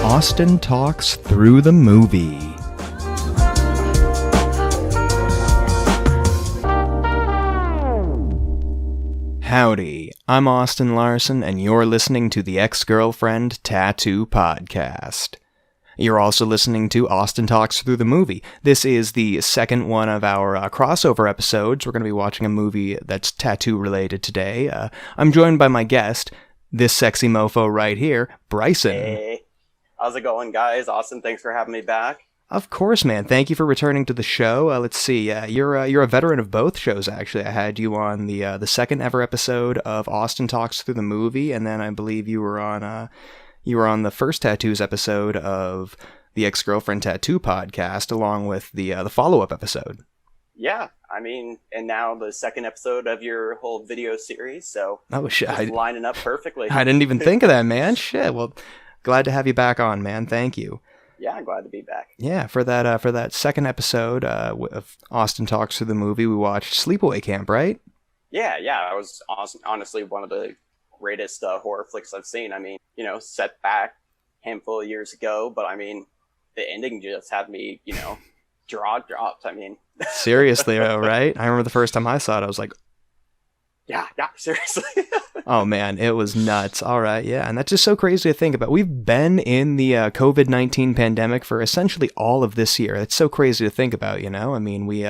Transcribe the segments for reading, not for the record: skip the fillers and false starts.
Austin talks through the movie. Howdy, I'm Austin Larson, and you're listening to the Ex-Girlfriend Tattoo Podcast. You're also listening to Austin Talks Through the Movie. This is the second one of our crossover episodes. We're going to be watching a movie that's tattoo-related today. I'm joined by my guest, this sexy mofo right here, Bryson. Hey, how's it going, guys? Austin, thanks for having me back. Of course, man. Thank you for returning to the show. Let's see. You're a veteran of both shows, actually. I had you on the second ever episode of Austin Talks Through the Movie, and then I believe you were on the first tattoos episode of the Ex-Girlfriend Tattoo Podcast, along with the follow-up episode. Yeah, I mean, and now the second episode of your whole video series, so shit, lining up perfectly. I didn't even think of that, man. Shit. Well, glad to have you back on, man. Thank you. Yeah, I'm glad to be back. Yeah, for that second episode of Austin Talks Through the Movie, we watched Sleepaway Camp, right? Yeah, it was honestly one of the greatest horror flicks I've seen. I mean, set back a handful of years ago, but I mean, the ending just had me, jaw dropped. I mean, seriously, right? I remember the first time I saw it, I was like, yeah, seriously. Oh man, it was nuts. All right, yeah, and that's just so crazy to think about. We've been in the COVID-19 pandemic for essentially all of this year. It's so crazy to think about, I mean, we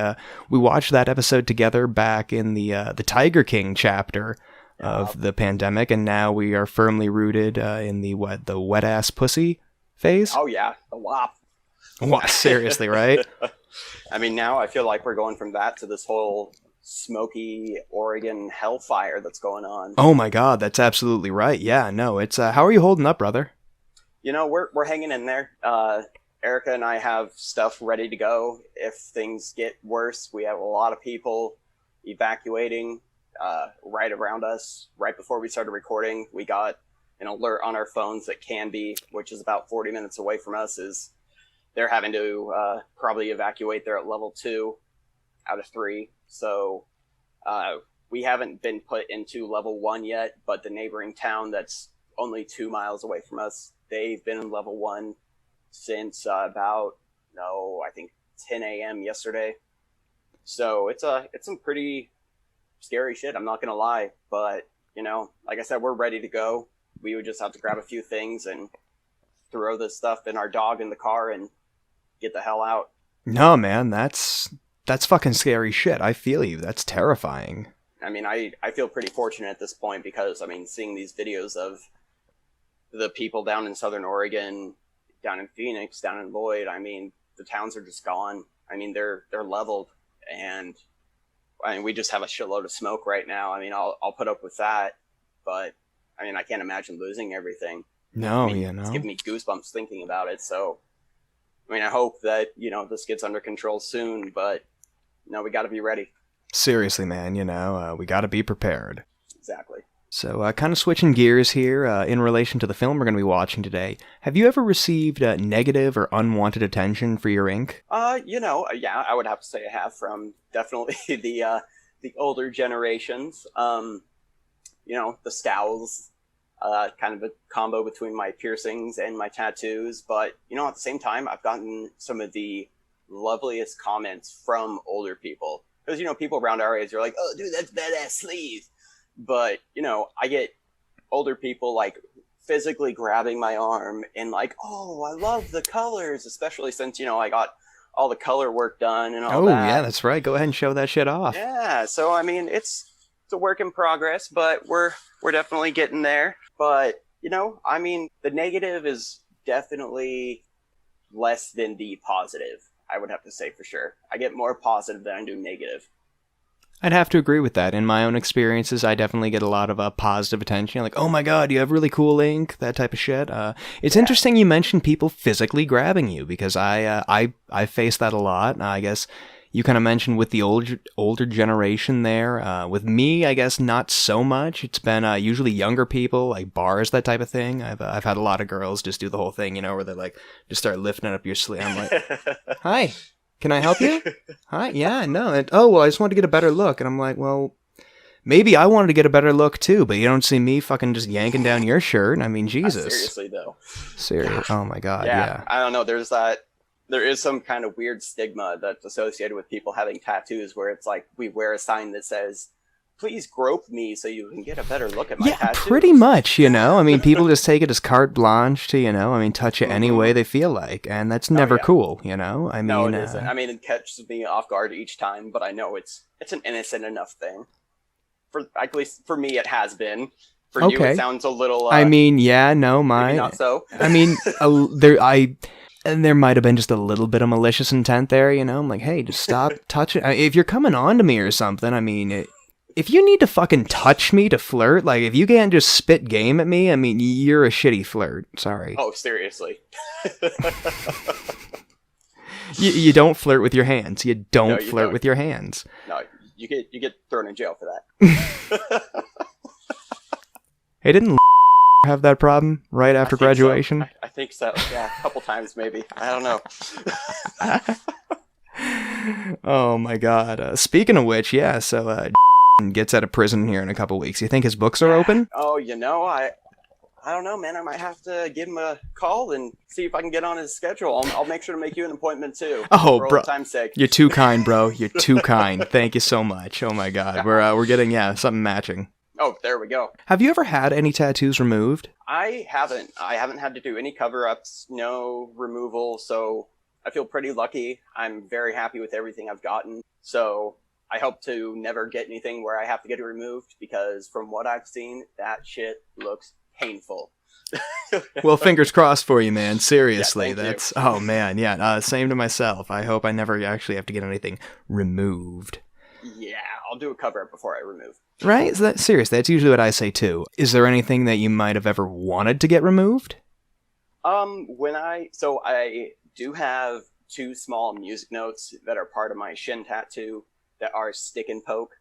watched that episode together back in the Tiger King chapter of the pandemic, and now we are firmly rooted in the wet ass pussy phase. Oh yeah, the WAP. Wow, seriously, right? I mean, now I feel like we're going from that to this whole smoky Oregon hellfire that's going on. Oh my God, that's absolutely right. Yeah, no, it's how are you holding up, brother? We're hanging in there. Erica and I have stuff ready to go if things get worse. We have a lot of people evacuating right around us. Right before we started recording, we got an alert on our phones that Canby, which is about 40 minutes away from us, they're having to probably evacuate. They're at level 2 out of 3. So we haven't been put into level 1 yet, but the neighboring town that's only 2 miles away from us, they've been in level 1 since I think 10 a.m. yesterday. So it's some pretty scary shit, I'm not gonna lie. But like I said, we're ready to go. We would just have to grab a few things and throw this stuff in our dog in the car and get the hell out. No, man, that's fucking scary shit. I feel you. That's terrifying. I mean, I feel pretty fortunate at this point because, I mean, seeing these videos of the people down in Southern Oregon, down in Phoenix, down in Lloyd, I mean, the towns are just gone. I mean, they're leveled, and I mean, we just have a shitload of smoke right now. I mean, I'll put up with that, but I mean, I can't imagine losing everything. No, I mean, it's giving me goosebumps thinking about it. So, I mean, I hope that, this gets under control soon, but we got to be ready. Seriously, man, we got to be prepared. Exactly. So, kind of switching gears here, in relation to the film we're going to be watching today, have you ever received negative or unwanted attention for your ink? Yeah, I would have to say I have, from definitely the older generations. The scowls, kind of a combo between my piercings and my tattoos. But, at the same time, I've gotten some of the loveliest comments from older people. Because, people around our age are like, oh, dude, that's badass sleeve. But, I get older people, like, physically grabbing my arm and like, oh, I love the colors, especially since, I got all the color work done and all that. Oh, yeah, that's right. Go ahead and show that shit off. Yeah, so, I mean, it's a work in progress, but we're definitely getting there. But, I mean, the negative is definitely less than the positive, I would have to say for sure. I get more positive than I do negative. I'd have to agree with that. In my own experiences, I definitely get a lot of positive attention. Like, oh my God, you have really cool ink, that type of shit. It's interesting you mentioned people physically grabbing you, because I face that a lot. I guess you kind of mentioned with the older generation there. With me, I guess not so much. It's been usually younger people, like bars, that type of thing. I've had a lot of girls just do the whole thing, where they like just start lifting up your sleeve. I'm like, hi. Can I help you? Hi, yeah, no. Oh, well, I just wanted to get a better look. And I'm like, well, maybe I wanted to get a better look too, but you don't see me fucking just yanking down your shirt. I mean, Jesus. Seriously though. Serious. Oh my God. Yeah, Yeah. I don't know. There is some kind of weird stigma that's associated with people having tattoos, where it's like we wear a sign that says, "Please grope me so you can get a better look at my tattoos." Pretty much, I mean, people just take it as carte blanche to, touch it any way they feel like, and that's never cool, I mean... No, it isn't. I mean, it catches me off guard each time, but I know it's an innocent enough thing. At least for me, it has been. For you, it sounds a little... I mean, yeah, no, maybe not so. I mean, there might have been just a little bit of malicious intent there, I'm like, hey, just stop touching... if you're coming on to me or something, I mean... If you need to fucking touch me to flirt, like, if you can't just spit game at me, I mean, you're a shitty flirt. Sorry. Oh, seriously. You don't flirt with your hands. You don't flirt with your hands. No, you get thrown in jail for that. Hey, didn't have that problem right after graduation? So. I think so. Yeah, a couple times maybe. I don't know. Oh my God. Speaking of which, yeah, so gets out of prison here in a couple weeks. You think his books are open? Oh, I don't know, man. I might have to give him a call and see if I can get on his schedule. I'll make sure to make you an appointment too. Oh, for bro, old time's sake. You're too kind, bro. You're too kind. Thank you so much. Oh my God, we're getting something matching. Oh, there we go. Have you ever had any tattoos removed? I haven't. I haven't had to do any cover-ups, no removal. So I feel pretty lucky. I'm very happy with everything I've gotten. So I hope to never get anything where I have to get it removed, because from what I've seen, that shit looks painful. Well, fingers crossed for you, man. Seriously, yeah, that's... Oh, man, yeah. Same to myself. I hope I never actually have to get anything removed. Yeah, I'll do a cover-up before I remove. Right? Seriously, that's usually what I say, too. Is there anything that you might have ever wanted to get removed? I do have 2 small music notes that are part of my shin tattoo that are stick and poke,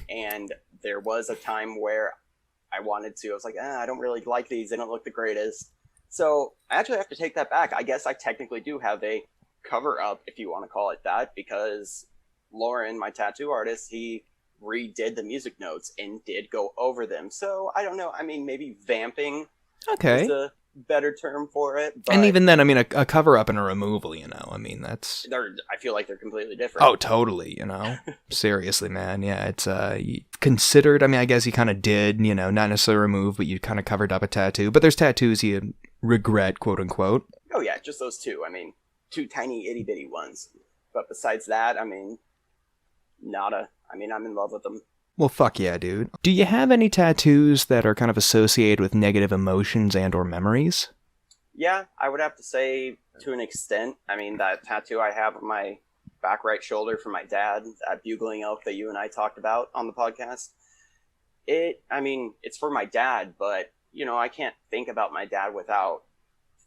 and there was a time where I was like, I don't really like these, they don't look the greatest. So I actually have to take that back. I guess I technically do have a cover up, if you want to call it that, because Lauren, my tattoo artist, he redid the music notes and did go over them. So I don't know, I mean, maybe vamping is a better term for it. But and even then, I mean, a cover up and a removal, I mean, that's... I feel like they're completely different. Oh, totally, Seriously, man. Yeah, it's considered, I mean, I guess you kind of did, not necessarily remove, but you kind of covered up a tattoo. But there's tattoos you regret, quote unquote. Oh, yeah, just those 2. I mean, 2 tiny itty bitty ones. But besides that, I mean, nada. I mean, I'm in love with them. Well, fuck yeah, dude. Do you have any tattoos that are kind of associated with negative emotions and or memories? Yeah, I would have to say to an extent. I mean, that tattoo I have on my back right shoulder from my dad, that bugling elk that you and I talked about on the podcast, it's for my dad, but, I can't think about my dad without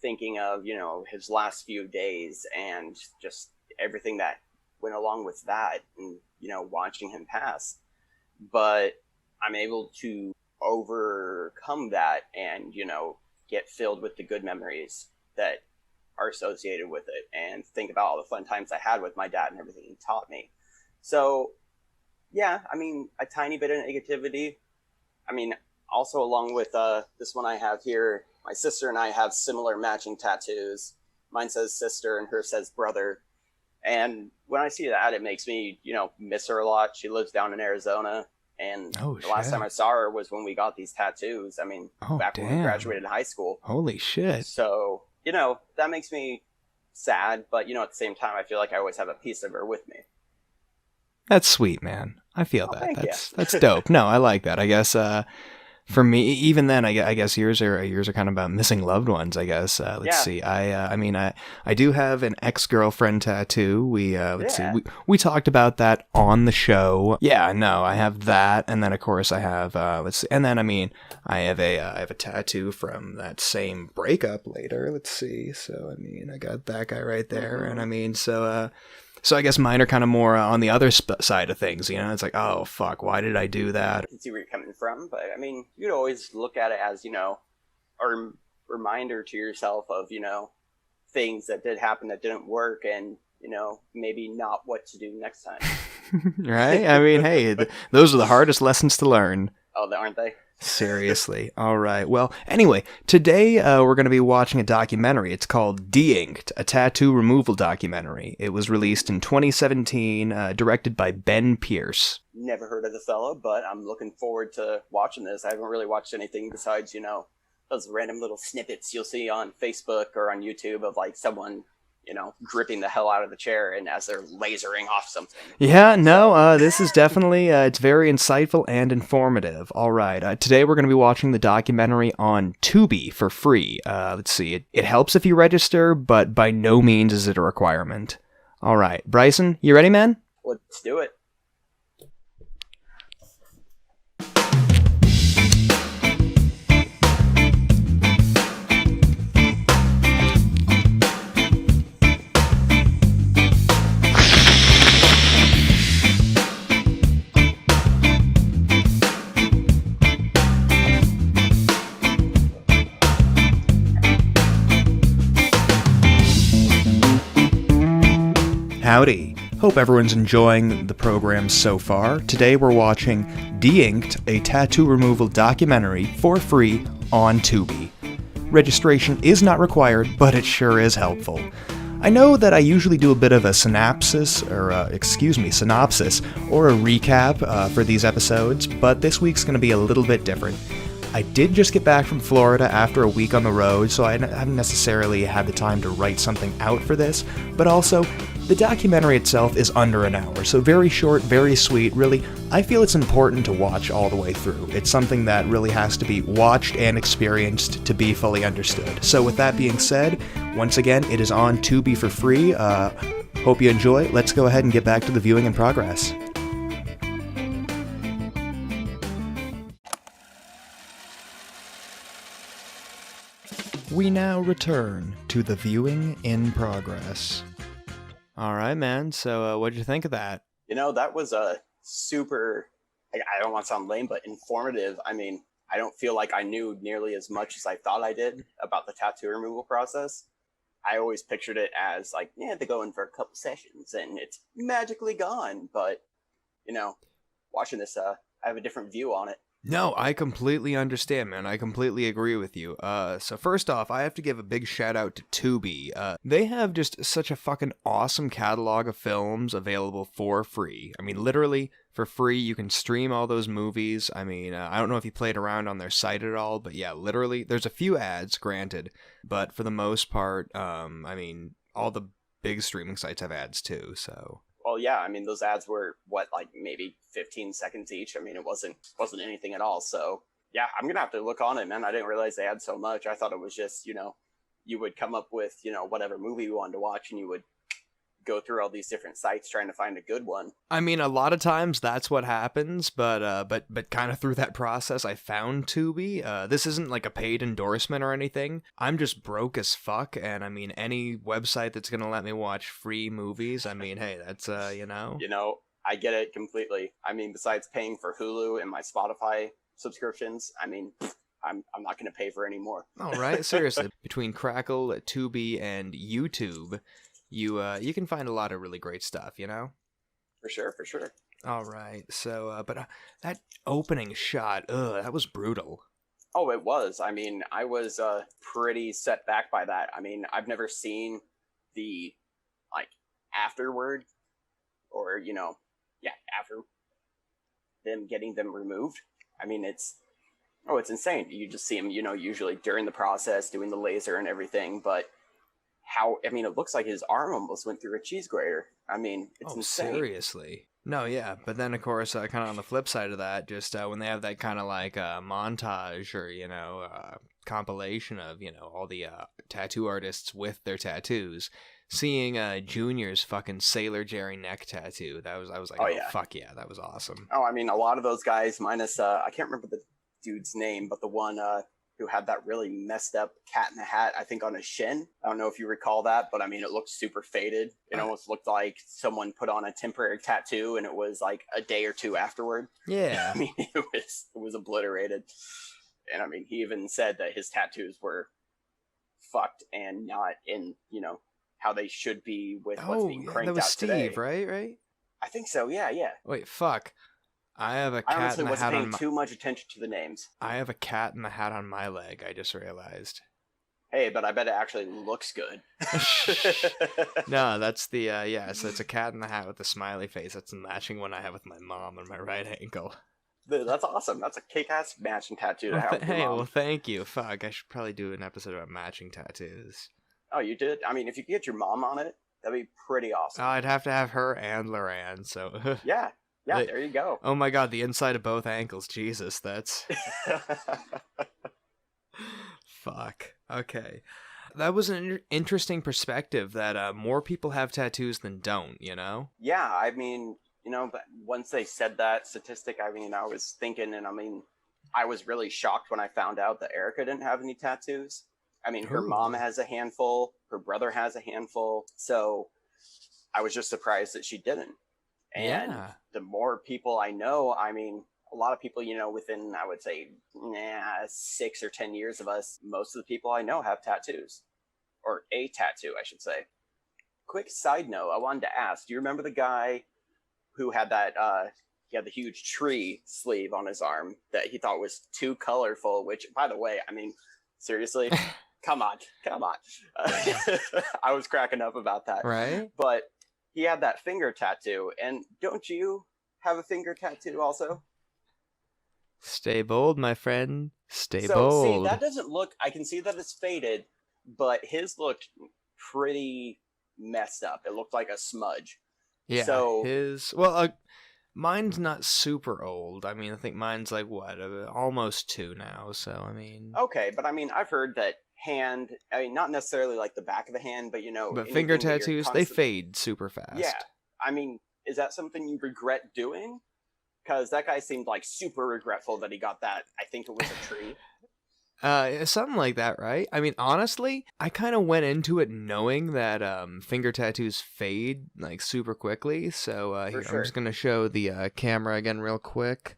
thinking of, his last few days and just everything that went along with that and, watching him pass. But I'm able to overcome that and, get filled with the good memories that are associated with it and think about all the fun times I had with my dad and everything he taught me. So, yeah, I mean, a tiny bit of negativity. I mean, also along with this one I have here, my sister and I have similar matching tattoos. Mine says sister and hers says brother. And when I see that, it makes me, miss her a lot. She lives down in Arizona. And the last time I saw her was when we got these tattoos. I mean, back when we graduated high school. Holy shit. So, that makes me sad. But, at the same time, I feel like I always have a piece of her with me. That's sweet, man. I feel that. That's dope. No, I like that. I guess for me, even then, I guess yours are kind of about missing loved ones. I guess. Let's see. I mean, I do have an ex-girlfriend tattoo. Let's see. We talked about that on the show. Yeah, no, I have that, and then of course I have let's see, and then I mean, I have a tattoo from that same breakup later. Let's see. So I mean, I got that guy right there, and I mean, so I guess mine are kind of more on the other side of things, It's like, oh, fuck, why did I do that? I can see where you're coming from, but, I mean, you'd always look at it as, a reminder to yourself of, things that did happen that didn't work and, maybe not what to do next time. Right? I mean, hey, those are the hardest lessons to learn. Oh, aren't they? Seriously. All right. Well, anyway, today we're going to be watching a documentary. It's called De-Inked, a tattoo removal documentary. It was released in 2017, directed by Ben Pierce. Never heard of the fella, but I'm looking forward to watching this. I haven't really watched anything besides, those random little snippets you'll see on Facebook or on YouTube of like someone, gripping the hell out of the chair and as they're lasering off something. Yeah, no, this is definitely, it's very insightful and informative. All right, today we're going to be watching the documentary on Tubi for free. Let's see, it helps if you register, but by no means is it a requirement. All right, Bryson, you ready, man? Let's do it. Howdy. Hope everyone's enjoying the program so far. Today we're watching De-Inked, a tattoo removal documentary for free on Tubi. Registration is not required, but it sure is helpful. I know that I usually do a bit of a synopsis or a recap for these episodes, but this week's going to be a little bit different. I did just get back from Florida after a week on the road, so I haven't necessarily had the time to write something out for this, but also, the documentary itself is under an hour, so very short, very sweet. Really, I feel it's important to watch all the way through. It's something that really has to be watched and experienced to be fully understood. So with that being said, once again, it is on Tubi for free. Hope you enjoy. Let's go ahead and get back to the viewing in progress. We now return to the viewing in progress. All right, man. So what'd you think of that? That was a super, I don't want to sound lame, but informative. I mean, I don't feel like I knew nearly as much as I thought I did about the tattoo removal process. I always pictured it as like, they go in for a couple sessions and it's magically gone. But, watching this, I have a different view on it. No, I completely understand, man. I completely agree with you. So first off, I have to give a big shout out to Tubi. They have just such a fucking awesome catalog of films available for free. I mean, literally for free, you can stream all those movies. I mean, I don't know if you played around on their site at all, but yeah, literally, there's a few ads, granted, but for the most part, I mean, all the big streaming sites have ads too, so... Well, yeah, I mean, those ads were, maybe 15 seconds each? I mean, it wasn't anything at all. So, yeah, I'm going to have to look on it, man. I didn't realize they had so much. I thought it was just, you would come up with, whatever movie you wanted to watch, and you would go through all these different sites trying to find a good one. I mean, a lot of times that's what happens, but kind of through that process, I found Tubi. This isn't like a paid endorsement or anything. I'm just broke as fuck, and I mean, any website that's gonna let me watch free movies, I mean, hey, that's I get it completely. I mean, besides paying for Hulu and my Spotify subscriptions, I mean, I'm not going to pay for any more. All right, seriously, between Crackle, Tubi, and YouTube. You can find a lot of really great stuff, For sure. All right, so, but that opening shot, that was brutal. Oh, it was. I mean, I was pretty set back by that. I mean, I've never seen the, afterward, or, after them getting them removed. I mean, it's insane. You just see them, usually during the process, doing the laser and everything, but... it looks like his arm almost went through a cheese grater. I mean, it's insane. Seriously? No, yeah. But then, of course, kind of on the flip side of that, just when they have that kind of montage or, compilation of, all the tattoo artists with their tattoos, seeing Junior's fucking Sailor Jerry neck tattoo, I was like, oh, fuck yeah, that was awesome. Oh, I mean, a lot of those guys, minus, I can't remember the dude's name, but the one who had that really messed up cat in the hat, I think, on his shin. I don't know if you recall that, but I mean, it looked super faded. It almost looked like someone put on a temporary tattoo and it was like a day or two afterward. Yeah. I mean, it was obliterated. And I mean, he even said that his tattoos were fucked and not in, how they should be with what's being cranked that was out Steve, today. Right? I think so. Yeah, yeah. Wait, fuck. I have a I cat honestly in the wasn't hat paying on my. too much attention to the names. I have a cat in the hat on my leg. I just realized. Hey, but I bet it actually looks good. No, that's the yeah. So it's a cat in the hat with a smiley face. That's the matching one I have with my mom on my right ankle. Dude, that's awesome. That's a kick-ass matching tattoo to Well, have with your hey, well, mom. thank you. Fuck, I should probably do an episode about matching tattoos. Oh, you did? I mean, if you could get your mom on it, that'd be pretty Oh, awesome. I'd have to have her and Loran. So, Yeah, yeah. There you go. oh my god, the inside of both ankles. Jesus, that's fuck. Okay, that was an interesting perspective. That more people have tattoos than don't. You know? Yeah, I mean, but once they said that statistic, I mean, I was thinking, and I mean, I was really shocked when I found out that Erica didn't have any tattoos. I mean, her mom Ooh. has a handful, her brother has a handful, so I was just surprised that she didn't. And Yeah. the more people I know, I mean, a lot of people, within, I would say, 6 or 10 years of us, most of the people I know have tattoos, or a tattoo, I should say. Quick side note, I wanted to ask, do you remember the guy who had that, he had the huge tree sleeve on his arm that he thought was too colorful, which, by the way, I mean, seriously, come on, come on. I was cracking up about that. Right? But he had that finger tattoo, and don't you have a finger tattoo also? Stay bold, my friend. Stay So, see, that bold. doesn't look, I can see that it's faded, but his looked pretty messed up. It looked like a smudge. Yeah, So, his well, mine's not super old. I mean, I think mine's like what, almost 2 now. So I mean, okay, but I mean, I've heard that I mean, not necessarily like the back of the hand, but but finger anything that you're tattoos they fade super yeah. fast. I mean, is that something you regret doing? Because that guy seemed like super regretful that he got that. I think it was a tree. Something like that, right? I mean, honestly, I kind of went into it knowing that finger tattoos fade like super quickly. So For here, I'm sure. just gonna show the camera again real quick.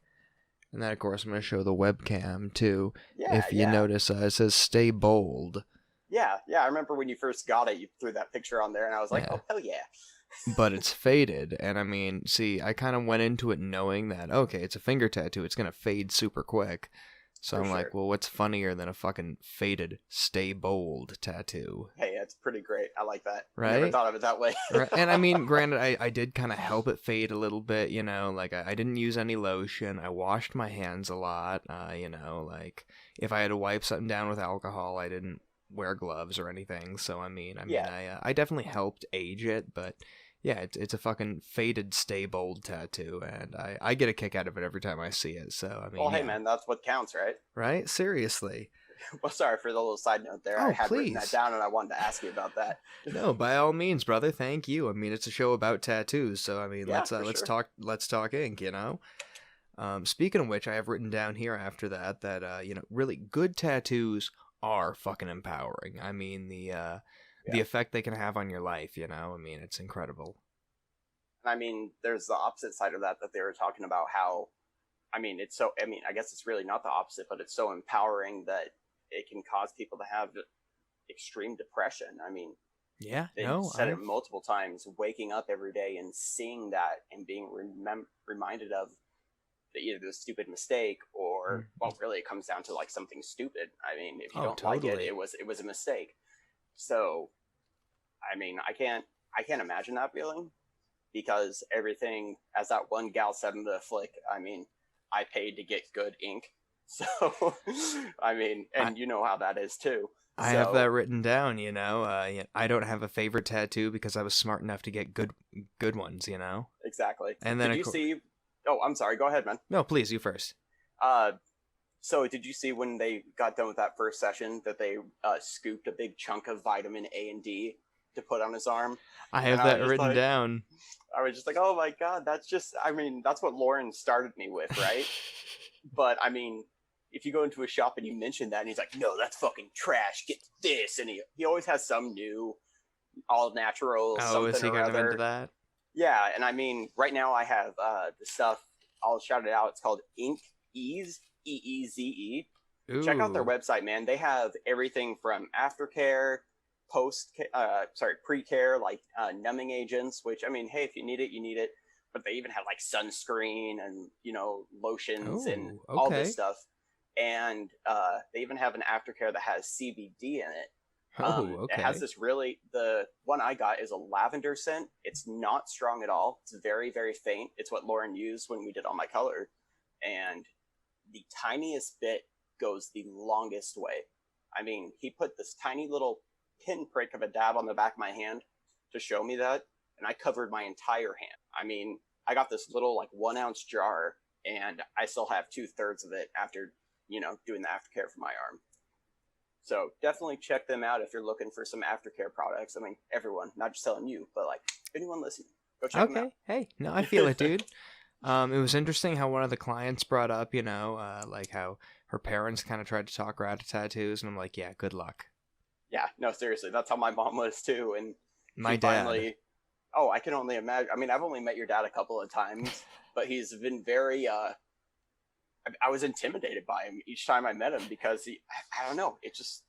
And then, of course, I'm going to show the webcam, too. Yeah, If you yeah. notice, it says stay bold. Yeah, yeah. I remember when you first got it, you threw that picture on there, and I was like, Yeah. oh, hell yeah. But it's faded. And I mean, see, I kind of went into it knowing that, okay, it's a finger tattoo. It's going to fade super quick. So For I'm sure. like, well, what's funnier than a fucking faded stay bold tattoo? Hey, that's pretty great. I like that. Right? Never thought of it that way. Right. And I mean, granted, I did kind of help it fade a little bit, you know, like I didn't use any lotion. I washed my hands a lot, you know, like if I had to wipe something down with alcohol, I didn't wear gloves or anything. So Yeah. I definitely helped age it, but yeah, it's a fucking faded stay bold tattoo, and I get a kick out of it every time I see it. So I mean, Well, hey, yeah. man, that's what counts, right? Right? Seriously. Well, sorry for the little side note there. Oh, I had written that please. down, and I wanted to ask you about that. No, by all means, brother. Thank you. I mean, it's a show about tattoos, so I mean, Yeah, let's for sure. let's talk ink. You know. Speaking of which, I have written down here after that you know, really good tattoos are fucking empowering. I mean, the effect they can have on your life. You know, I mean, it's incredible. And I mean, there's the opposite side of that they were talking about how, I mean, I guess it's really not the opposite, but it's so empowering that it can cause people to have extreme depression. I mean, Yeah. they No. said it multiple times, waking up every day and seeing that and being reminded of either the stupid mistake or, well, really it comes down to like something stupid. I mean, if you don't like it, Totally. it was a mistake. So, I mean, I can't imagine that feeling, because everything, as that one gal said in the flick, I mean, I paid to get good ink. So, I mean, and you know how that is too. I have that written down. You know, yeah, I don't have a favorite tattoo because I was smart enough to get good ones. You know. Exactly. And then did you see? Oh, I'm sorry. Go ahead, man. No, please, you first. So did you see when they got done with that first session that they scooped a big chunk of vitamin A and D to put on his arm? I have And I that was written like- down. I was just like, oh my God, that's just, I mean, that's what Lauren started me with, right? But I mean, if you go into a shop and you mention that and he's like, no, that's fucking trash, get this. And he always has some new all natural Oh, something is he or kind of other. into that? Yeah, and I mean, right now I have the stuff, I'll shout it out, it's called Ink Ease, EEZE. Check out their Ooh. website, man. They have everything from aftercare, pre-care, like numbing agents, which, I mean, hey, if you need it, you need it. but they even have like sunscreen and lotions and Oh, all this okay. stuff. And they even have an aftercare that has CBD in it. Oh, It has okay. this really, the one I got is a lavender scent. It's not strong at all. It's very, very faint. It's what Lauren used when we did all my color. And the tiniest bit goes the longest way. I mean, he put this tiny little pinprick of a dab on the back of my hand to show me that, and I covered my entire hand. I mean, I got this little like 1 ounce jar, and I still have 2/3 of it after doing the aftercare for my arm. So definitely check them out if you're looking for some aftercare products. I mean, everyone, not just telling you, but like anyone listening, go check them out. Okay. Hey, no, I feel it, dude. It was interesting how one of the clients brought up, like how her parents kind of tried to talk her out of tattoos, and I'm like, yeah, good luck. Yeah, no, seriously, that's how my mom was too. And she My dad. finally, oh, I can only imagine. I mean, I've only met your dad a couple of times, but he's been very, I was intimidated by him each time I met him because I don't know, it just,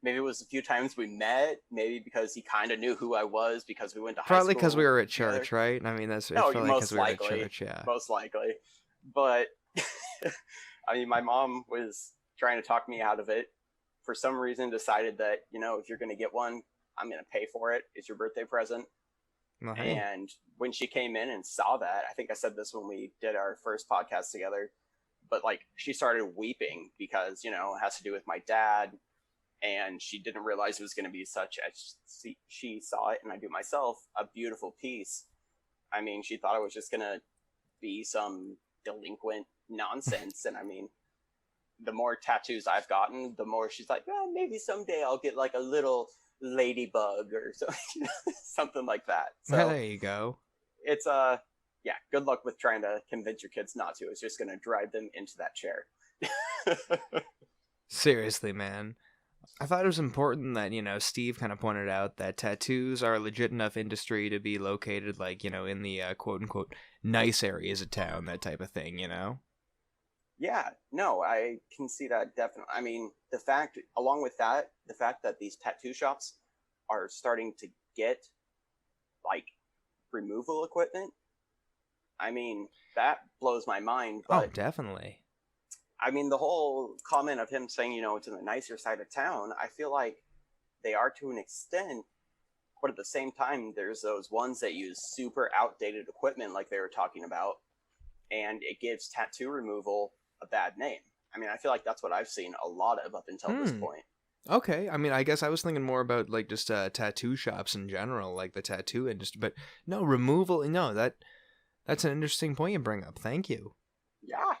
maybe it was a few times we met, maybe because he kind of knew who I was because we went to high Probably because we school were at together. church, right? I mean, I No, feel like because most we were at likely, church, yeah. most likely. But I mean, my mom was trying to talk me out of it. For some reason, decided that if you're going to get one, I'm going to pay for it. It's your birthday present. Well, hey. And when she came in and saw that, I think I said this when we did our first podcast together, but like she started weeping because it has to do with my dad, and she didn't realize it was going to be such as she saw it, and I do myself, a beautiful piece. I mean, she thought it was just going to be some delinquent nonsense. And I mean, the more tattoos I've gotten, the more she's like, well, maybe someday I'll get like a little ladybug or something, something like that. Well, So there you go. it's yeah, good luck with trying to convince your kids not to. It's just going to drive them into that chair. Seriously, man. I thought it was important that, Steve kind of pointed out that tattoos are a legit enough industry to be located, like, in the quote unquote nice areas of town, that type of thing. Yeah, no, I can see that definitely. I mean, the fact, along with that, the fact that these tattoo shops are starting to get like removal equipment, I mean, that blows my mind. Oh, But definitely. I mean, the whole comment of him saying, it's in the nicer side of town, I feel like they are to an extent, but at the same time, there's those ones that use super outdated equipment, like they were talking about, and it gives tattoo removal a bad name. I mean, I feel like that's what I've seen a lot of up until this Hmm. point. Okay, I mean, I guess I was thinking more about like just tattoo shops in general, like the tattoo industry. But no, removal. No, that's an interesting point you bring up. Thank you. Yeah.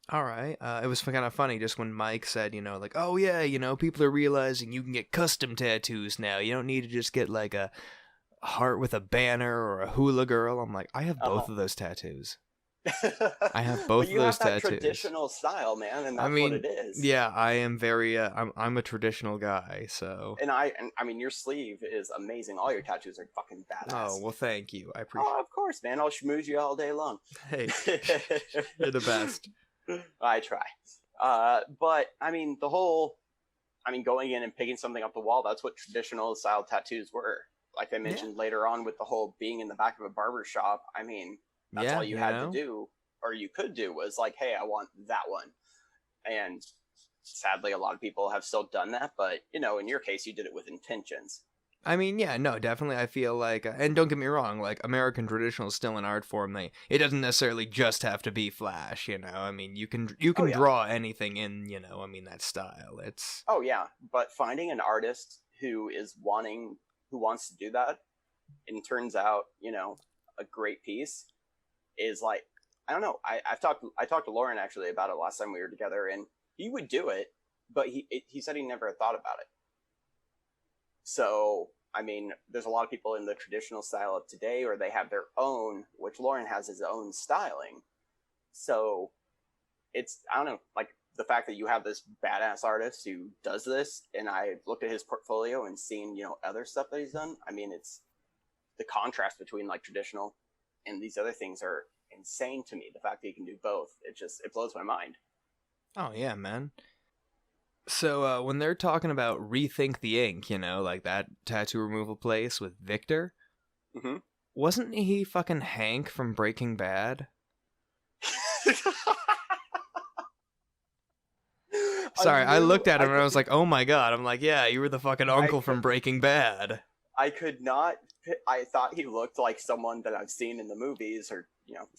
All right. It was kind of funny just when Mike said, like, oh yeah, people are realizing you can get custom tattoos now. You don't need to just get like a heart with a banner or a hula girl. I'm like, I have Uh-huh. both of those tattoos. I have But both of you have those that tattoos. traditional style, man, and I that's what it mean, is. yeah, I am very. I'm a traditional guy, so. And I mean, your sleeve is amazing. All your tattoos are fucking Oh badass. well, thank you. I appreciate. Oh, of course, man. I'll schmooze you all day long. Hey, you're the best. I try. But I mean, I mean, going in and picking something up the wall, that's what traditional style tattoos were. Like I Yeah, mentioned later on with the whole being in the back of a barber shop, I mean, that's all yeah, you had to do, or you could do, was like, hey, I want that one. And sadly, a lot of people have still done that. But, in your case, you did it with intentions. I mean, yeah, no, definitely. I feel like, and don't get me wrong, like American traditional is still an art form. It doesn't necessarily just have to be flash. I mean, you Oh, can yeah. draw anything in. I mean, that style. It's Oh, yeah. But finding an artist who wants to do that, and turns out, a great piece is like, I don't know. I talked to Lauren actually about it last time we were together, and he would do it, but he said he never thought about it. So I mean, there's a lot of people in the traditional style of today, or they have their own, which Lauren has his own styling. So it's, I don't know, like the fact that you have this badass artist who does this, and I looked at his portfolio and seen other stuff that he's done. I mean, it's the contrast between like traditional and these other things are insane to me. The fact that you can do both, it blows my mind. oh yeah, man. So when they're talking about rethink the ink, like that tattoo removal place with Victor, Mm-hmm. Wasn't he fucking Hank from Breaking Bad? Sorry, I looked at him and I was like, oh my god. I'm like, yeah, you were the fucking uncle from Breaking Bad. I could not. I thought he looked like someone that I've seen in the movies or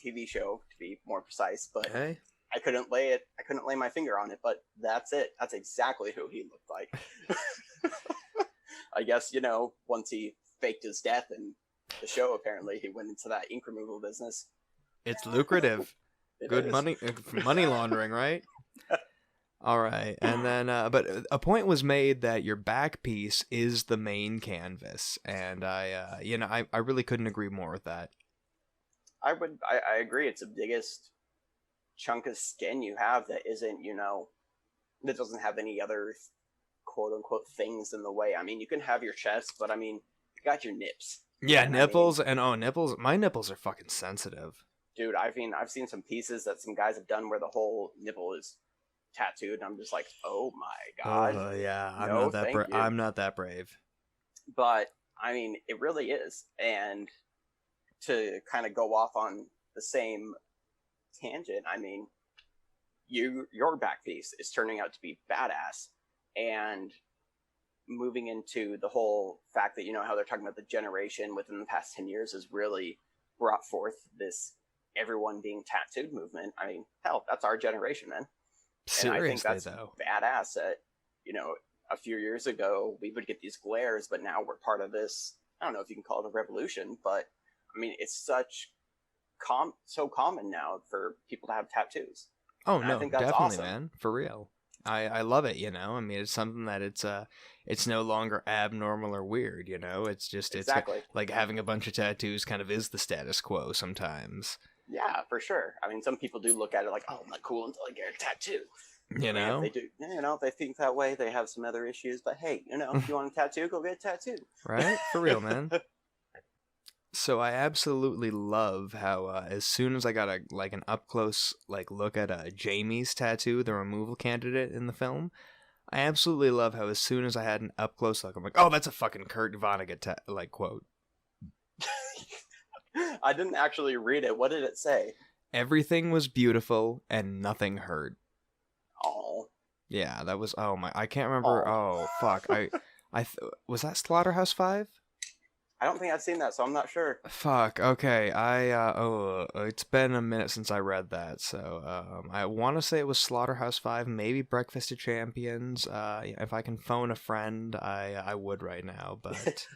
TV show to be more precise, but Okay. I couldn't lay it. I couldn't lay my finger on it, but that's it. That's exactly who he looked like. I guess once he faked his death in the show, apparently he went into that ink removal business. It's lucrative. It Good is. money laundering, right? All right, and then but a point was made that your back piece is the main canvas, and I really couldn't agree more with that. I agree. It's the biggest chunk of skin you have that isn't that doesn't have any other quote unquote things in the way. I mean, you can have your chest, but I mean, you got your nips. Yeah, And nipples nipples. My nipples are fucking sensitive. Dude, I've seen some pieces that some guys have done where the whole nipple is tattooed, and I'm just like, oh my god. Oh yeah, I'm No, not that thank you. I'm not that brave. But I mean, it really is. And to kind of go off on the same tangent, I mean, your back piece is turning out to be badass, and moving into the whole fact that how they're talking about the generation within the past 10 years has really brought forth this everyone being tattooed movement. I mean, hell, that's our generation, man. Seriously, and I think that's though, badass that a few years ago we would get these glares, but now we're part of this. I don't know if you can call it a revolution, but I mean, it's so common now for people to have tattoos. Oh And no, I think that's definitely, awesome. man, for real. I love it. I mean, it's something that it's no longer abnormal or weird. It's just Exactly. like having a bunch of tattoos kind of is the status quo sometimes. Yeah, for sure. I mean, some people do look at it like, oh, I'm not cool until I get a tattoo. And if they do, if they think that way, they have some other issues. But hey, if you want a tattoo, go get a tattoo. Right? For real, man. So I absolutely love how as soon as I got an up close look at Jamie's tattoo, the removal candidate in the film, I absolutely love how as soon as I had an up close look, I'm like, oh, that's a fucking Kurt Vonnegut quote. I didn't actually read it. What did it say? Everything was beautiful and nothing hurt. Oh. Yeah, that was. Oh my, I can't remember. Oh fuck, was that Slaughterhouse-5? I don't think I've seen that, so I'm not sure. Fuck. Okay. It's been a minute since I read that, so I want to say it was Slaughterhouse-5, maybe Breakfast of Champions. If I can phone a friend, I would right now, but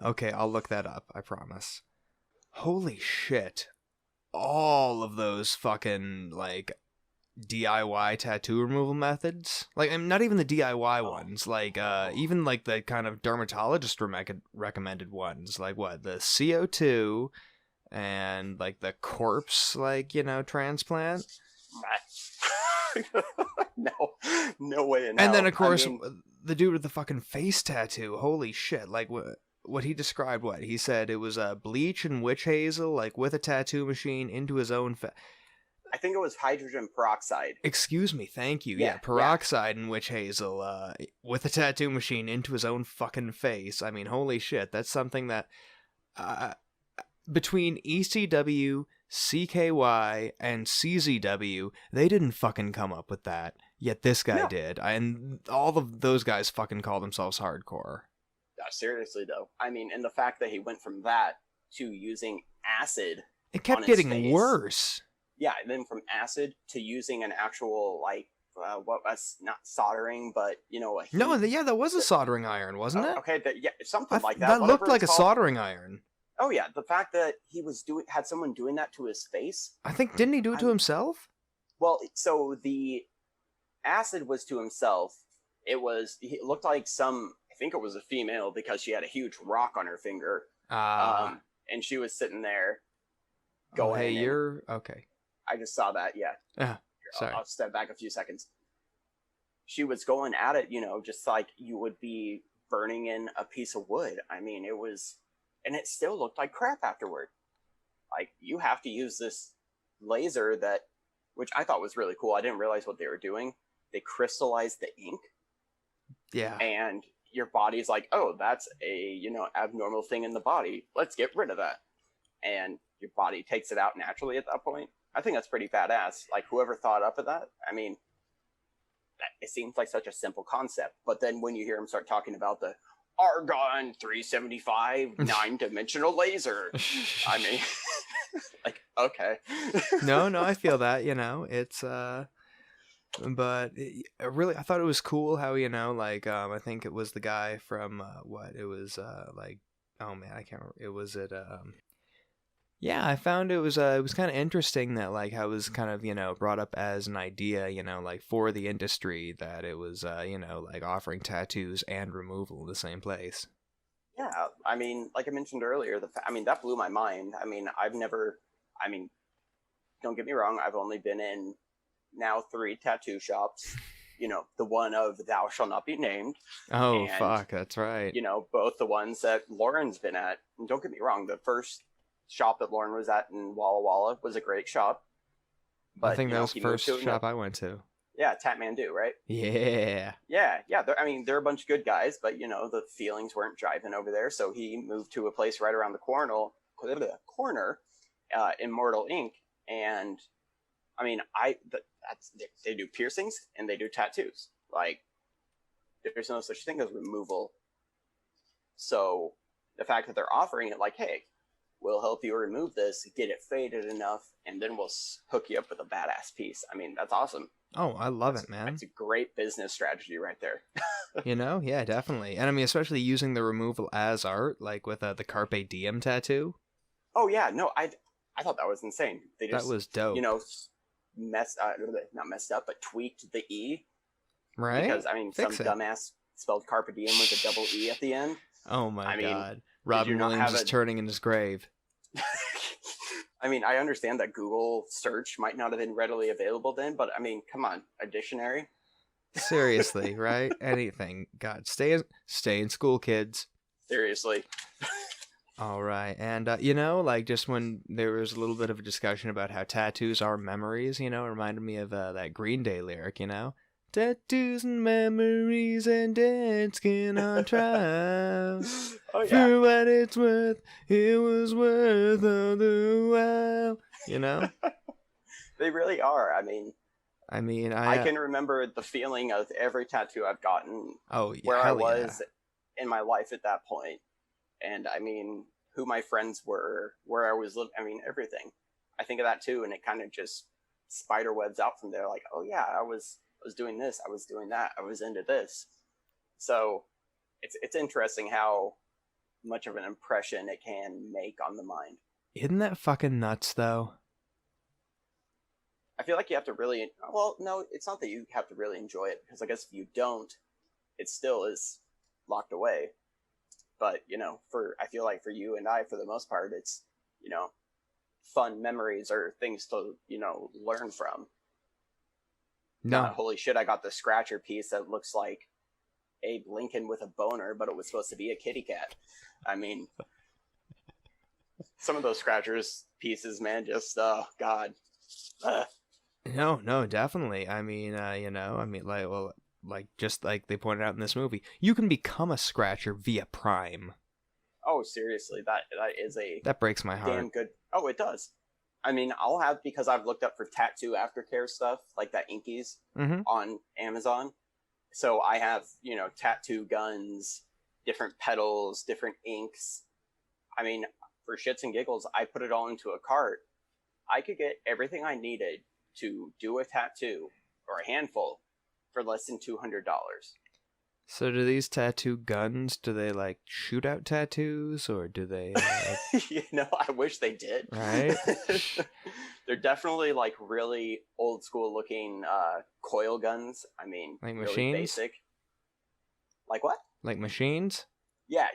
okay, I'll look that up. I promise. Holy shit! All of those fucking DIY tattoo removal methods, not even the DIY ones, even the kind of dermatologist recommended ones, what, the CO2 and the corpse transplant. No way in hell. And then of course the dude with the fucking face tattoo. Holy shit! What he described, he said it was bleach and witch hazel, with a tattoo machine into his own face. I think it was hydrogen peroxide. Excuse me, thank you. Yeah, peroxide and witch hazel with a tattoo machine into his own fucking face. I mean, holy shit, that's something that between ECW, CKY, and CZW, they didn't fucking come up with that. Yet this guy did. And all of those guys fucking call themselves hardcore. Seriously, though. I mean, and the fact that he went from that to using acid. It kept getting worse. Yeah, and then from acid to using an actual, what was not soldering, but, a heat. No, that was a soldering iron, wasn't it? Okay, something like that. That looked like a soldering iron. Oh, yeah, the fact that he had someone doing that to his face. I think, didn't he do it to himself? Well, so the acid was to himself. It looked like I think it was a female because she had a huge rock on her finger. And she was sitting there going. Oh, hey, you're okay. I just saw that, yeah. Sorry. I'll step back a few seconds. She was going at it, just like you would be burning in a piece of wood. I mean, and it still looked like crap afterward. You have to use this laser which I thought was really cool. I didn't realize what they were doing. They crystallized the ink. Yeah. And your body's like, oh, that's a abnormal thing in the body. Let's get rid of that, and your body takes it out naturally at that point. I think that's pretty badass. Like whoever thought up of that, I mean, it seems like such a simple concept. But then when you hear him start talking about the Argon 375 9-dimensional laser, I mean, like, okay. No, I feel that, it's, but really, I thought it was cool how, I think it was the guy from, it was, oh man, I can't remember, yeah, I found it was kind of interesting that like how it was kind of brought up as an idea like for the industry that it was like offering tattoos and removal in the same place. Yeah, I mean, like I mentioned earlier, that blew my mind. I mean, don't get me wrong, I've only been in now 3 tattoo shops. The one of Thou Shall Not Be Named. Oh, and, fuck, that's right. Both the ones that Lauren's been at. And don't get me wrong, the first shop that Lauren was at in Walla Walla was a great shop. But, I think that was the first shop I went to. Yeah, Tatmandu, right? Yeah. Yeah. They're a bunch of good guys, but, the feelings weren't driving over there. So he moved to a place right around the corner, Immortal Inc. And, I mean, they do piercings and they do tattoos. Like, there's no such thing as removal. So the fact that they're offering it like, hey, we'll help you remove this, get it faded enough, and then we'll hook you up with a badass piece. I mean, that's awesome. Oh, I love it, man. It's a great business strategy right there. Yeah, definitely. And I mean, especially using the removal as art, like with the Carpe Diem tattoo. Oh, yeah. No, I thought that was insane. They just, that was dope. Not messed up, but tweaked the E. Right? Because, I mean, dumbass spelled Carpe Diem with a double E at the end. Oh, my God. Robin Williams is turning in his grave. I mean, I understand that Google search might not have been readily available then, but I mean, come on, a dictionary? Seriously, right? Anything. God, stay in school, kids. Seriously. All right. And, like just when there was a little bit of a discussion about how tattoos are memories, it reminded me of that Green Day lyric, Tattoos and memories and dead skin on trial. Oh, yeah. For what it's worth, it was worth all the while. They really are. I mean, I can remember the feeling of every tattoo I've gotten. Oh, yeah, where I was in my life at that point, and I mean, who my friends were, where I was living. I mean, everything. I think of that too, and it kind of just spiderwebs out from there. Like, oh yeah, I was doing this, I was doing that, I was into this. So it's interesting how much of an impression it can make on the mind. Isn't that fucking nuts, though? I feel like you have to really... Well, no, it's not that you have to really enjoy it, because I guess if you don't, it still is locked away. But, I feel like for you and I, for the most part, it's, fun memories or things to, learn from. No. Holy shit, I got the scratcher piece that looks like Abe Lincoln with a boner, but it was supposed to be a kitty cat. I mean, some of those scratchers pieces, man, just, God. No, definitely. I mean, just like they pointed out in this movie, you can become a scratcher via Prime. Oh, seriously, that breaks my heart. Damn good. Oh, it does. I mean, because I've looked up for tattoo aftercare stuff, like that Inkies on Amazon. So I have, tattoo guns, different petals, different inks. I mean, for shits and giggles, I put it all into a cart. I could get everything I needed to do a tattoo, or a handful, for less than $200. So do these tattoo guns, do they like shoot out tattoos, or do they... I wish they did. Right? They're definitely like really old school looking coil guns. I mean, like really machines? basic. Like what? Like machines? Yeah.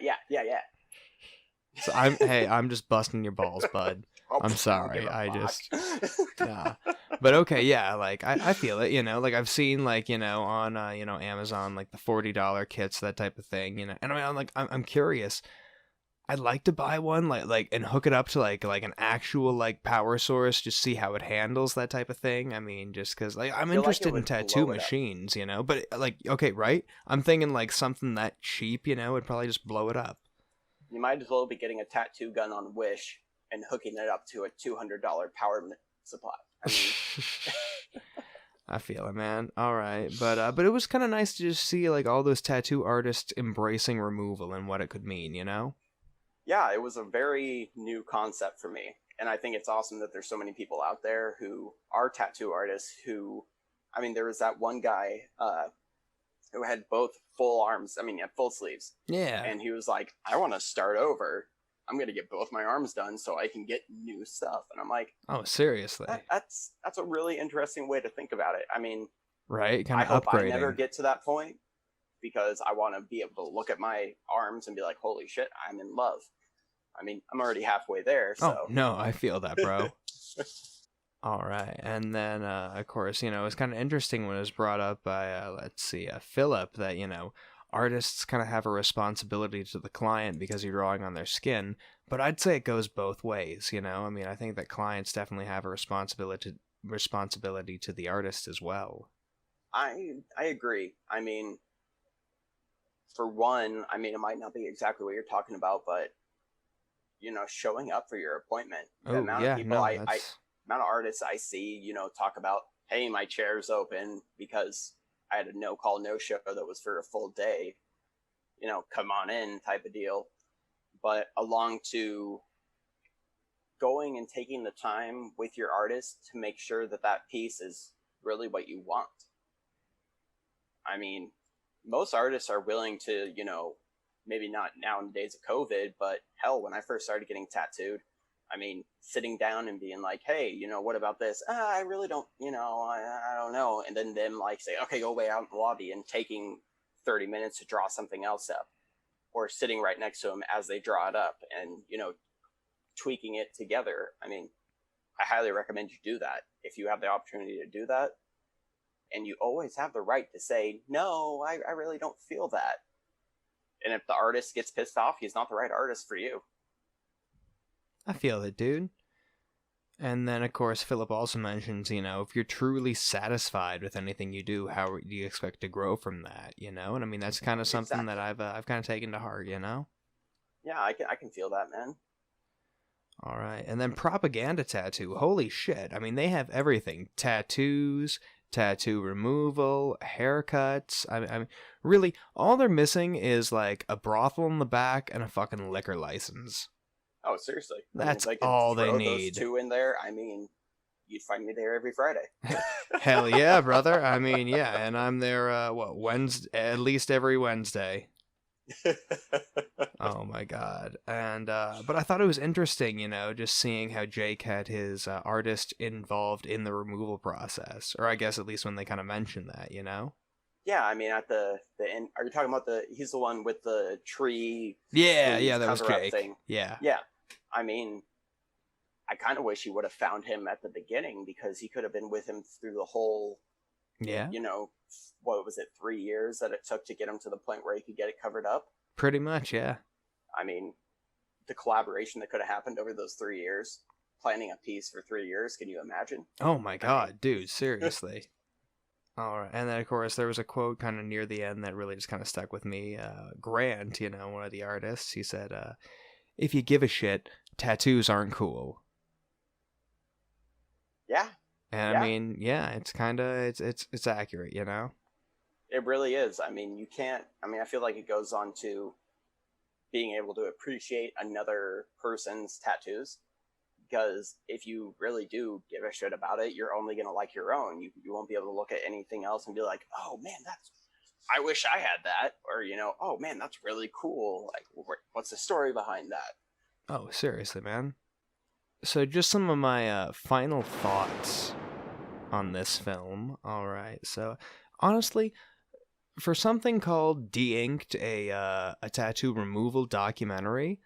So I'm just busting your balls, bud. Oh, I'm sorry. Yeah. But okay, yeah, like I feel it, like I've seen like, on Amazon, like the $40 kits, that type of thing, and I'm curious. I'd like to buy one, and hook it up to like an actual like power source, just see how it handles that type of thing. I mean, just because like I I'm feel like it interested in would tattoo blow it up. machines, you know. But like, okay, right? I'm thinking like something that cheap, you know, would probably just blow it up. You might as well be getting a tattoo gun on Wish and hooking it up to a $200 supply. I mean, I feel it, man. All right, but it was kind of nice to just see like all those tattoo artists embracing removal and what it could mean, you know? yeah, it was a very new concept for me. And I think it's awesome that there's so many people out there who are tattoo artists who, I mean, there was that one guy who had both full arms, I mean, yeah, full sleeves. Yeah. And he was like, I want to start over. I'm going to get both my arms done so I can get new stuff. And I'm like, Oh, seriously. that's a really interesting way to think about it. I mean, Right? Kind I of hope I never upgrading. get to that point because I want to be able to look at my arms and be like, holy shit, I'm in love. I mean, I'm already halfway there, Oh, so. no, I feel that, bro. All right. And then, of course, you know, it's kind of interesting when it was brought up by, let's see, Philip, that, you know, artists kind of have a responsibility to the client because you're drawing on their skin. But I'd say it goes both ways, you know? I mean, I think that clients definitely have a responsibility to the artist as well. I agree. I mean, for one, I mean, it might not be exactly what you're talking about, but showing up for your appointment. The Oh, amount of yeah, people no, that's amount of artists I see, talk about, hey, my chair's open because I had a no call, no show that was for a full day, come on in type of deal. But along to going and taking the time with your artist to make sure that that piece is really what you want. I mean, most artists are willing to, maybe not now in the days of COVID, but hell, when I first started getting tattooed, I mean, sitting down and being like, hey, what about this? I really don't, I don't know. And then them like say, okay, go way out in the lobby and taking 30 minutes to draw something else up or sitting right next to them as they draw it up and, tweaking it together. I mean, I highly recommend you do that if you have the opportunity to do that. And you always have the right to say, no, I really don't feel that. And if the artist gets pissed off, he's not the right artist for you. I feel it, dude. And then, of course, Philip also mentions, you know, if you're truly satisfied with anything you do, how do you expect to grow from that, you know? And I mean, that's kind of something that Exactly. I've kind of taken to heart, you know? Yeah, I can feel that, man. All right. And then propaganda tattoo. Holy shit. I mean, they have everything. Tattoos, tattoo removal, haircuts. I mean, really, all they're missing is like a brothel in the back and a fucking liquor license. Oh, seriously. I mean, if That's I could all they throw those need. two in there, I mean, you'd find me there every Friday. Hell yeah, brother. I mean, yeah, and I'm there, Wednesday, at least every Wednesday. Oh my god. And, but I thought it was interesting, you know, just seeing how Jake had his artist involved in the removal process. Or I guess at least when they kind of mentioned that, you know? Yeah, I mean, at the end, are you talking about he's the one with the tree Yeah, sleeve yeah, that was cover up Jake. thing? Yeah. Yeah, I mean, I kind of wish he would have found him at the beginning because he could have been with him through the whole, Yeah. what was it, 3 years that it took to get him to the point where he could get it covered up. Pretty much, yeah. I mean, the collaboration that could have happened over those 3 years, planning a piece for 3 years, can you imagine? Oh my I mean, god, dude, seriously. All right, and then of course there was a quote kind of near the end that really just kind of stuck with me. Grant, you know, one of the artists, he said, "If you give a shit, tattoos aren't cool." yeah, And I yeah, mean, yeah, it's kind of it's accurate, you know. it really is. I mean, you can't, I mean, I feel like it goes on to being able to appreciate another person's tattoos because if you really do give a shit about it, you're only going to like your own. You won't be able to look at anything else and be like, oh man, I wish I had that. Or, oh man, that's really cool. Like, what's the story behind that? Oh, seriously, man. So just some of my final thoughts on this film. All right, so honestly, for something called De-Inked, a tattoo removal documentary,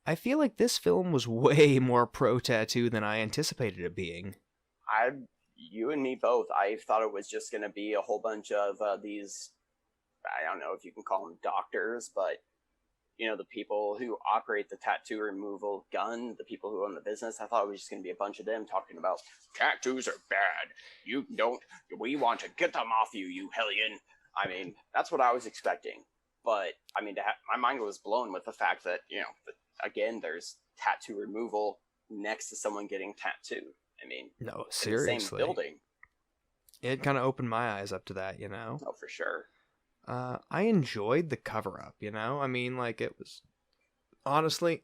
I feel like this film was way more pro tattoo than I anticipated it being. You and me both. I thought it was just going to be a whole bunch of these, I don't know if you can call them doctors, but the people who operate the tattoo removal gun, the people who own the business. I thought it was just going to be a bunch of them talking about tattoos are bad. We want to get them off you, you hellion. I mean, that's what I was expecting. But I mean, my mind was blown with the fact that, again, there's tattoo removal next to someone getting tattooed. I mean, No, in the same seriously. building. It kind of opened my eyes up to that, Oh, for sure. I enjoyed the cover-up, I mean, like, it was... Honestly,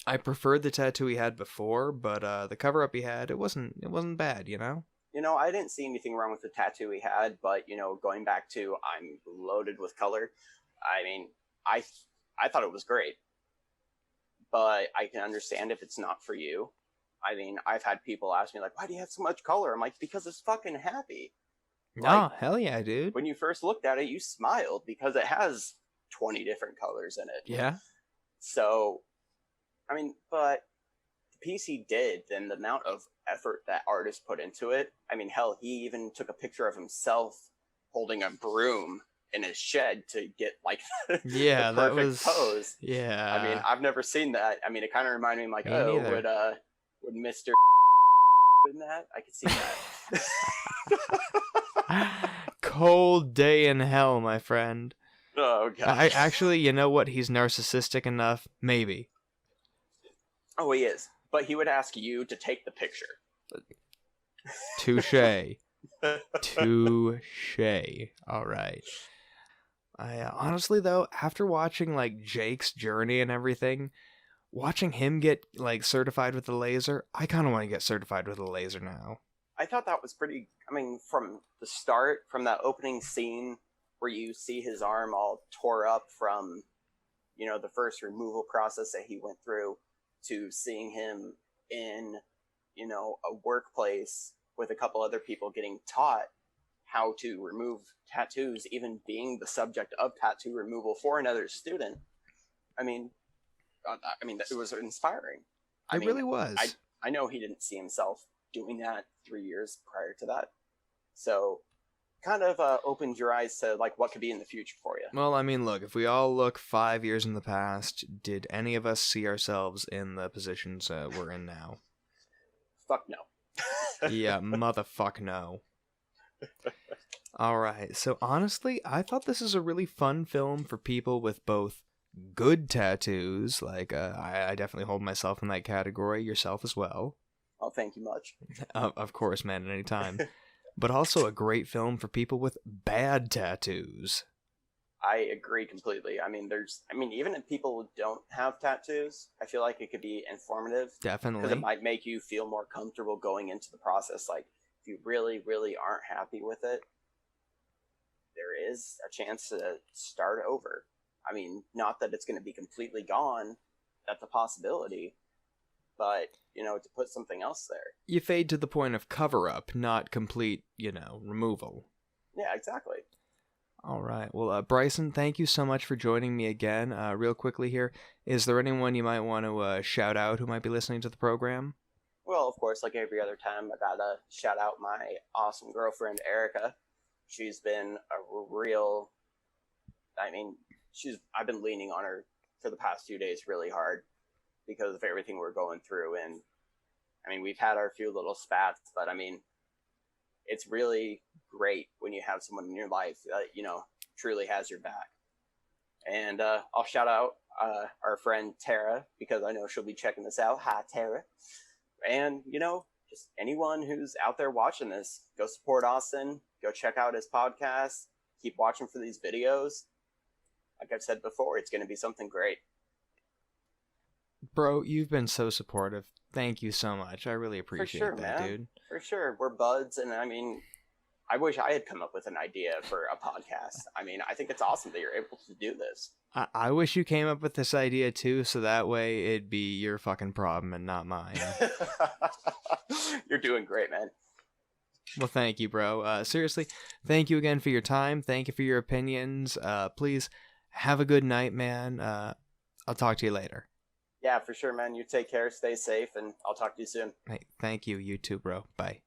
I preferred the tattoo he had before, but the cover-up he had, it wasn't bad, I didn't see anything wrong with the tattoo he had, but, going back to I'm loaded with color, I mean, I thought it was great. But I can understand if it's not for you. I mean, I've had people ask me, like, why do you have so much color? I'm like, because it's fucking happy. No, hell yeah, dude. When you first looked at it, you smiled because it has 20 different colors in it. Yeah. So, I mean, but the piece he did, then the amount of effort that artist put into it, I mean, hell, he even took a picture of himself holding a broom in his shed to get, like, yeah, the perfect that was pose. Yeah. I mean, I've never seen that. I mean, it kind of reminded me, like, would Mr. in that? I could see that. Cold day in hell, my friend. Oh, God. I actually, you know what? He's narcissistic enough. Maybe. Oh, he is. But he would ask you to take the picture. Touche. Touche. All right. I honestly, though, after watching, like, Jake's journey and everything, watching him get, like, certified with the laser, I kind of want to get certified with a laser now. I thought that was pretty... I mean, from the start, from that opening scene where you see his arm all tore up from, the first removal process that he went through, to seeing him in, a workplace with a couple other people getting taught how to remove tattoos, even being the subject of tattoo removal for another student. I mean, it was inspiring. It really was. I know he didn't see himself doing that 3 years prior to that. So kind of opened your eyes to, like, what could be in the future for you. Well, I mean, look, if we all look 5 years in the past, did any of us see ourselves in the positions we're in now? Fuck no. Yeah, motherfuck no. Alright, so honestly, I thought this is a really fun film for people with both good tattoos, like, I definitely hold myself in that category, yourself as well. Oh, thank you much. Of course, man, at any time. But also a great film for people with bad tattoos. I agree completely. I mean, even if people don't have tattoos, I feel like it could be informative. Definitely. Because it might make you feel more comfortable going into the process. Like, if you really, really aren't happy with it, there is a chance to start over. I mean, not that it's going to be completely gone. That's a possibility. But, to put something else there. You fade to the point of cover-up, not complete, removal. Yeah, exactly. All right. Well, Bryson, thank you so much for joining me again. Real quickly here, is there anyone you might want to shout out who might be listening to the program? Well, of course, like every other time, I gotta shout out my awesome girlfriend, Erica. She's been a real... I've been leaning on her for the past few days really hard because of everything we're going through. And, we've had our few little spats, but, it's really great when you have someone in your life that, truly has your back. And I'll shout out our friend Tara, because I know she'll be checking this out. Hi, Tara. And, just anyone who's out there watching this, go support Austin. Go check out his podcast. Keep watching for these videos. Like I've said before, it's going to be something great. Bro, you've been so supportive. Thank you so much. I really appreciate that, man. Dude. For sure. We're buds, and I wish I had come up with an idea for a podcast. I think it's awesome that you're able to do this. I wish you came up with this idea too, so that way it'd be your fucking problem and not mine. You're doing great, man. Well, thank you, bro. Seriously, thank you again for your time. Thank you for your opinions. Please have a good night, man. I'll talk to you later. Yeah, for sure, man. You take care, stay safe, and I'll talk to you soon. Hey, thank you. You too, bro. Bye.